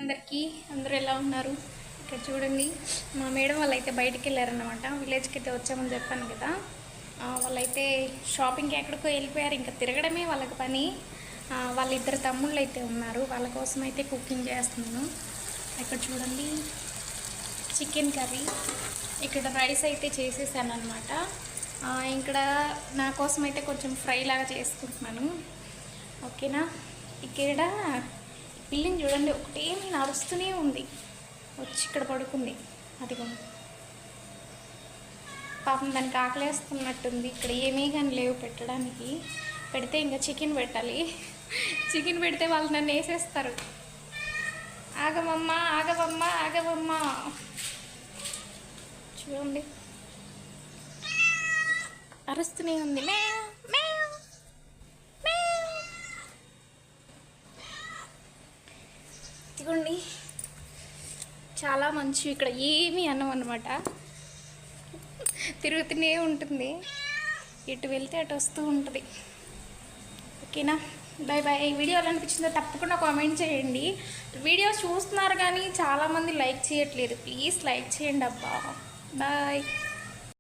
అందరికీ అందరూ ఎలా ఉన్నారు? ఇక్కడ చూడండి, మా మేడం వాళ్ళు అయితే బయటికి వెళ్ళారనమాట. విలేజ్కి అయితే వచ్చామని చెప్పాను కదా. వాళ్ళైతే షాపింగ్కి ఎక్కడికో వెళ్ళిపోయారు. ఇంకా తిరగడమే వాళ్ళకి పని. వాళ్ళిద్దరు తమ్ముళ్ళు అయితే ఉన్నారు, వాళ్ళ కోసం అయితే కుకింగ్ చేస్తున్నాను. ఇక్కడ చూడండి, చికెన్ కర్రీ, ఇక్కడ రైస్ అయితే చేసేసాను అనమాట. ఇక్కడ నా కోసం అయితే కొంచెం ఫ్రై లాగా చేసుకుంటున్నాను. ఓకేనా. ఇక్కడ పిల్లిని చూడండి, ఒకటేమి నడుస్తూనే ఉంది, వచ్చి ఇక్కడ పడుకుంది. అదిగో పాపం దానికి ఆకలేస్తున్నట్టుంది. ఇక్కడ ఏమీ కానీ లేవు పెట్టడానికి. పెడితే ఇంకా చికెన్ పెట్టాలి. చికెన్ పెడితే వాళ్ళు నన్ను వేసేస్తారు. ఆగమమ్మా ఆగవమ్మా ఆగవమ్మా. చూడండి, అరుస్తూనే ఉంది. ఇదిగోండి, చాలా మంచి. ఇక్కడ ఏమీ అన్నం అనమాట, తిరుగుతూనే ఉంటుంది. ఎటు వెళ్తే అటు వస్తూ ఉంటుంది. ఓకేనా, బాయ్ బాయ్. వీడియో ఎలా అనిపించిందో తప్పకుండా కామెంట్ చేయండి. వీడియో చూస్తున్నారు కానీ చాలామంది లైక్ చేయట్లేదు. ప్లీజ్ లైక్ చేయండి అబ్బా. బాయ్.